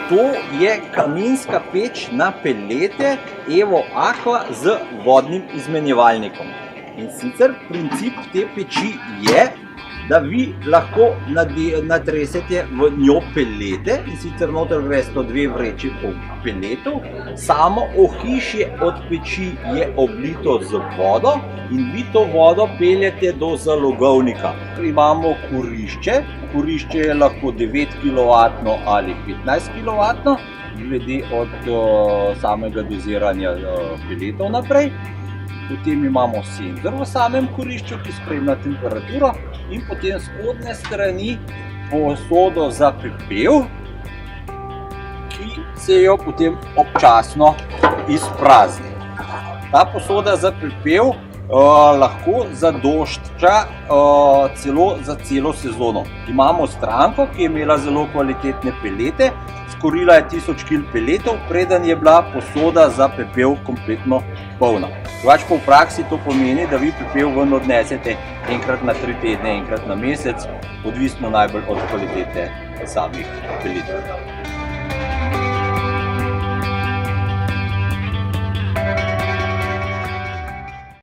To je kaminska peč na pelete Evo Aqua z vodnim izmenjevalnikom. In sicer princip te peči je, da vi lahko natresete v njo pelete, in sicer noter greste 2 vreči peletov. Samo ohišje od peči je oblito z vodo in vi to vodo peljete do zalogovnika. Imamo kurišče. Kurišče je lahko 9 kW ali 15 kW, glede od samega doziranja peletov naprej. Potem imamo senzor v samem kurišču, ki spremlja temperaturo, in potem spodnje strani posodo za pepel, ki se jo potem občasno izprazni. Ta posoda za pepel lahko zadošča celo za celo sezono. Imamo stranko, ki je imela zelo kvalitetne pelete, skorila je 1000 kg peletov, preden je bila posoda za pepel kompletno polna. Drugače pa v praksi to pomeni, da vi pepel ven odnesete enkrat na 3 tedne, enkrat na mesec, odvisno najbolj od kvalitete samih peletov.